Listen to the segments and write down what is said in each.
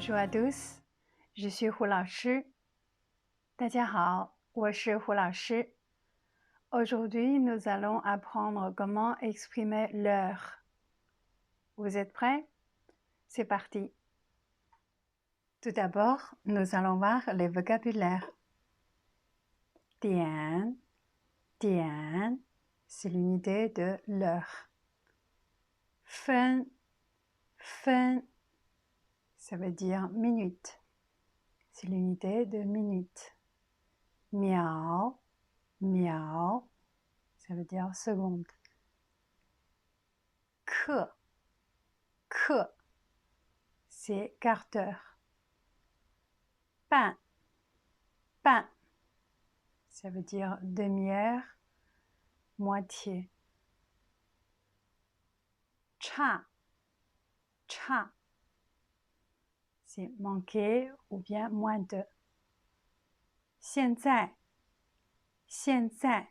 Bonjour à tous, je suis 胡老师。大家好，我是胡老师。Aujourd'hui, nous allons apprendre comment exprimer l'heure. Vous êtes prêts? C'est parti. Tout d'abord, nous allons voir les vocabulaires. 点，点，c'est l'unité de l'heure. 分，分, ça veut dire minute. C'est l'unité de minute. 秒，秒, ça veut dire seconde. 刻，刻, c'est quart d'heure. 半，半, ça veut dire demi-heure, moitié. 差，差, c'est manquer ou bien moins de. 现在，现在,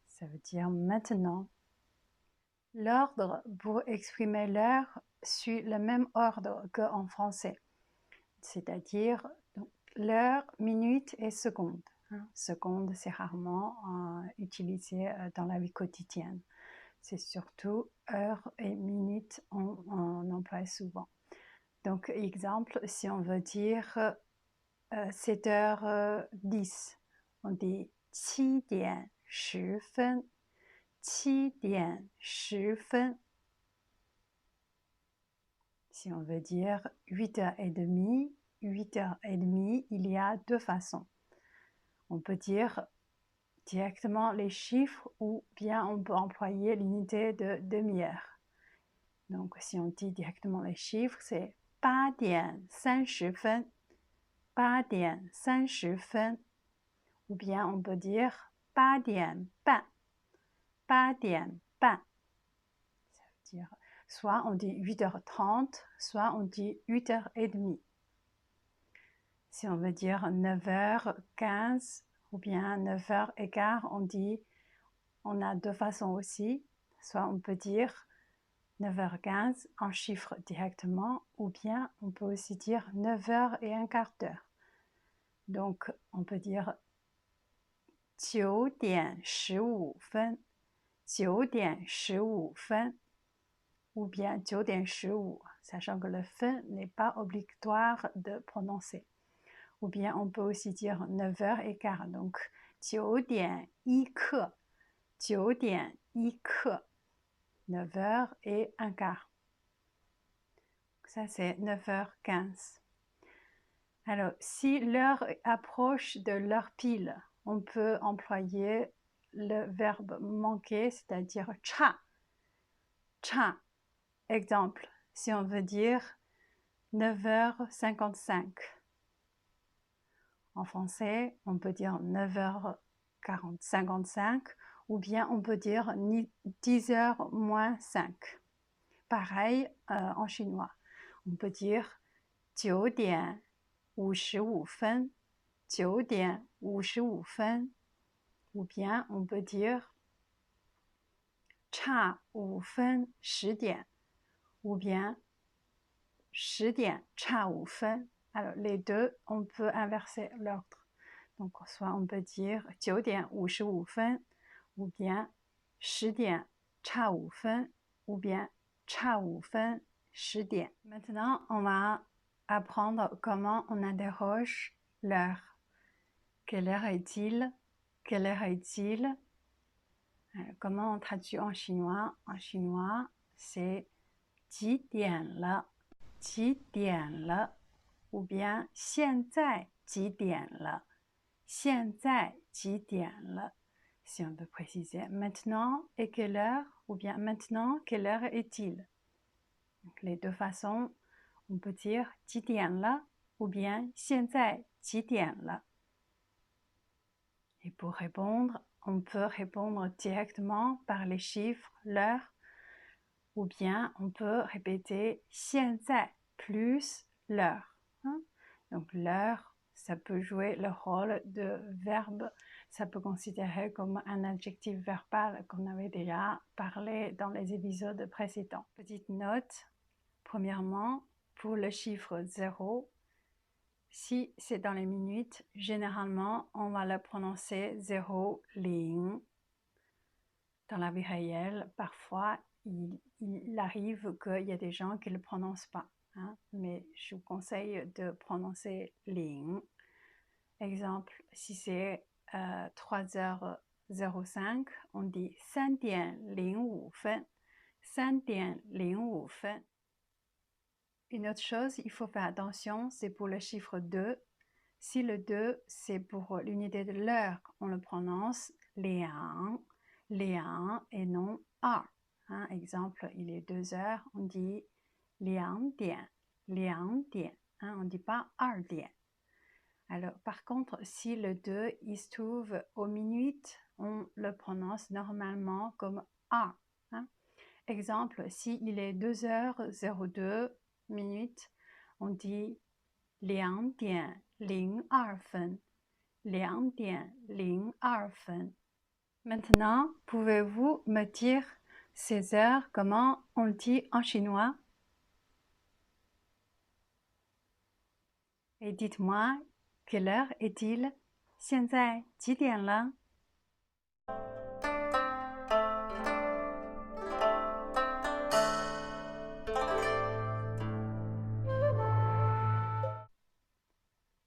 ça veut dire maintenant. L'ordre pour exprimer l'heure suit le même ordre qu'en français, c'est-à-dire l'heure, minute et seconde. Seconde, c'est rarement utilisé dans la vie quotidienne. C'est surtout heure et minute on emploie souvent. Donc, exemple, si on veut dire 7h10, on dit 7点10分, 7点10分. Si on veut dire 8h30, 8h30, il y a deux façons. On peut dire directement les chiffres ou bien on peut employer l'unité de demi-heure. Donc, si on dit directement les chiffres, c'est 8点30分, 8点30分, ou bien on peut dire 8点半, 8点半. Ça veut dire soit on dit 8h30, soit on dit 8h30. Si on veut dire 9h15 ou bien 9h15, on a deux façons aussi. Soit on peut dire 9h15 en chiffre directement, ou bien on peut aussi dire 9h et un quart d'heure. Donc on peut dire 9点15分, 9点15分, ou bien 9点15, sachant que le fin n'est pas obligatoire de prononcer. Ou bien on peut aussi dire 9h15, donc 9点一刻, 9点一刻, 9h et un quart. Ça c'est 9h15. Alors, si l'heure approche de l'heure pile, on peut employer le verbe manquer, c'est-à-dire cha. Cha. Exemple, si on veut dire 9h55. En français, on peut dire 9h55 ou bien on peut dire 10h moins 5. Pareil en chinois. On peut dire 9点55分, 9点55分, ou bien on peut dire 差5分10点, ou bien 10点差5分. Alors les deux, on peut inverser l'ordre. Donc soit on peut dire 9点55分, ou bien 10点差5分, ou bien 差5分10点. Maintenant, on va apprendre comment on interroge l'heure. Quelle heure est-il? Quelle heure est-il? Comment on traduit en chinois? En chinois, c'est 几点了?几点了? Ou bien 现在几点了?现在几点了? Si on veut préciser maintenant et quelle heure? Ou bien maintenant, quelle heure est-il? Donc, les deux façons, on peut dire 几点了 ou bien 现在几点了. Et pour répondre, on peut répondre directement par les chiffres, l'heure, ou bien on peut répéter 现在 plus l'heure. Donc l'heure, ça peut jouer le rôle de verbe, ça peut considérer comme un adjectif verbal qu'on avait déjà parlé dans les épisodes précédents. Petite note, premièrement, pour le chiffre 0, si c'est dans les minutes, généralement, on va le prononcer 0, ling. Dans la vie réelle, parfois, il arrive qu'il y a des gens qui ne le prononcent pas. Hein, mais je vous conseille de prononcer ling. Exemple, si c'est 3h05, on dit 3:05分. 3:05分. Une autre chose, il faut faire attention, c'est pour le chiffre 2. Si le 2, c'est pour l'unité de l'heure, on le prononce liang, liang et non heure. Hein, exemple, il est 2 heures, on dit liang dian, liang dian. Hein, on ne dit pas heure dian. Alors, par contre, si le 2, il se trouve aux minutes, on le prononce normalement comme heure. Hein. Exemple, s'il est 2h02 minutes, on dit 2:02分, 2:02分. Maintenant, pouvez-vous me dire ces heures, comment on le dit en chinois? Et dites-moi, quelle heure est-il? 现在几点了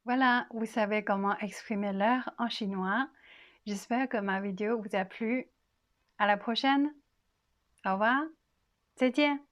？Voilà, vous savez comment exprimer l'heure en chinois. J'espère que ma vidéo vous a plu. À la prochaine. Au revoir. 再见。